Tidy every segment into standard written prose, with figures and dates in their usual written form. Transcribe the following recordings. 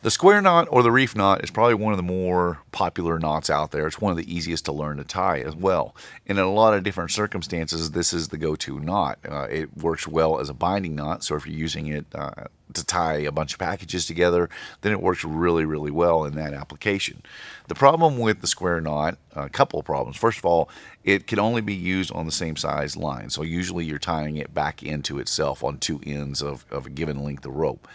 The square knot or the reef knot is probably one of the more popular knots out there. It's one of the easiest to learn to tie as well. And in a lot of different circumstances, this is the go-to knot. It works well as a binding knot, so if you're using it to tie a bunch of packages together, then it works really, really well in that application. The problem with the square knot, a couple of problems. First of all, it can only be used on the same size line. So usually you're tying it back into itself on two ends of a given length of rope.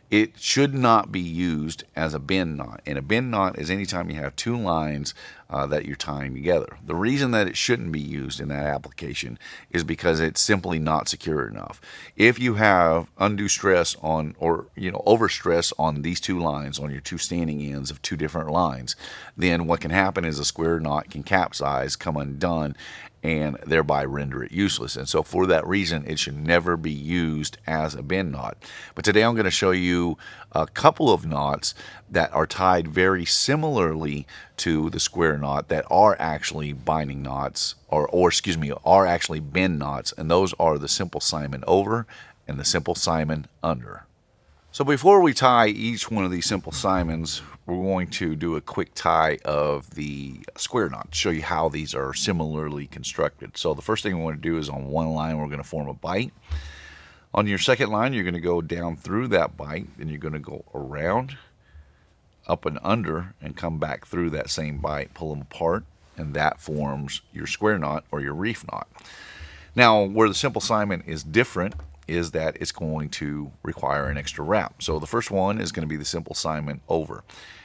It should not be used as a bend knot. And a bend knot is anytime you have two lines that you're tying together. The reason that it shouldn't be used in that application is because it's simply not secure enough. If you have undue stress on, or overstress on these two lines, on your two standing ends of two different lines, then what can happen is a square knot can capsize, come undone, and thereby render it useless. And so for that reason, it should never be used as a bend knot. But today I'm going to show you a couple of knots that are tied very similarly to the square knot that are actually binding knots, or excuse me, are actually bend knots, and those are the simple Simon over and the simple Simon under. So before we tie each one of these simple Simons, we're going to do a quick tie of the square knot to show you how these are similarly constructed. So the first thing we want to do is on one line we're going to form a bite. On your second line you're going to go down through that bite, then you're going to go around, up and under, and come back through that same bite, pull them apart, and that forms your square knot or your reef knot. Now where the simple Simon is different is that it's going to require an extra wrap. So the first one is going to be the simple Simon over.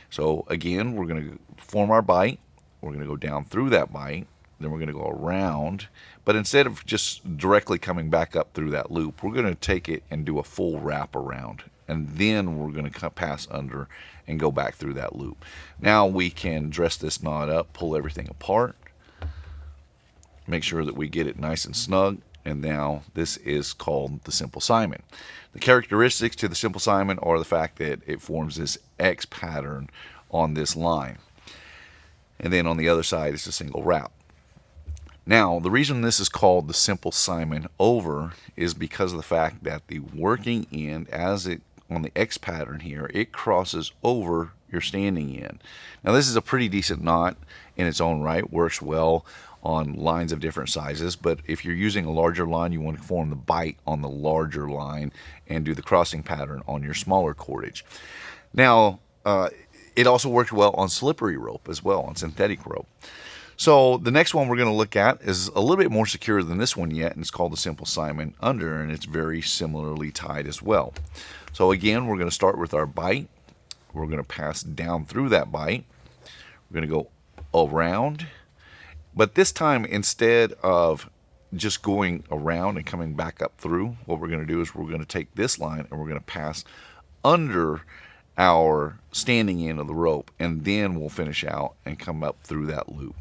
So again, we're going to form our bite, we're going to go down through that bite, then we're going to go around, but instead of just directly coming back up through that loop, we're going to take it and do a full wrap around, and then we're going to pass under and go back through that loop. Now we can dress this knot up, pull everything apart, make sure that we get it nice and snug, and now this is called the simple Simon. The characteristics to the simple Simon are the fact that it forms this X pattern on this line, and then on the other side it's a single wrap. Now the reason this is called the simple Simon over is because of the fact that the working end, as it on the X pattern here, it crosses over your standing end. Now this is a pretty decent knot in its own right, works well on lines of different sizes, but if you're using a larger line, you want to form the bite on the larger line and do the crossing pattern on your smaller cordage. Now it also works well on slippery rope as well, on synthetic rope. So the next one we're going to look at is a little bit more secure than this one yet, and it's called the simple Simon under, and it's very similarly tied as well. So again, we're going to start with our bite. We're going to pass down through that bite. We're going to go around, but this time instead of just going around and coming back up through, what we're going to do is we're going to take this line and we're going to pass under our standing end of the rope, and then we'll finish out and come up through that loop.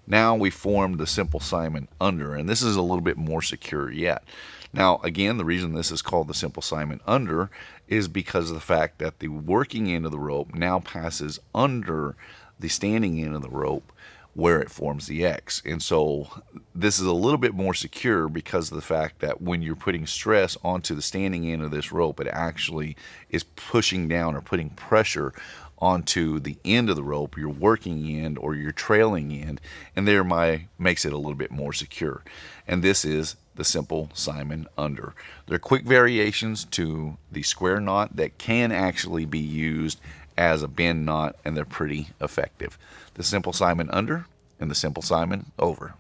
Now we formed the simple Simon under, and this is a little bit more secure yet. Now again, the reason this is called the simple Simon under is because of the fact that the working end of the rope now passes under the standing end of the rope where it forms the X. And so this is a little bit more secure because of the fact that when you're putting stress onto the standing end of this rope, it actually is pushing down or putting pressure onto the end of the rope, your working end or your trailing end, and thereby makes it a little bit more secure. And this is the simple Simon under. There are quick variations to the square knot that can actually be used as a bend knot, and they're pretty effective. The simple Simon under and the simple Simon over.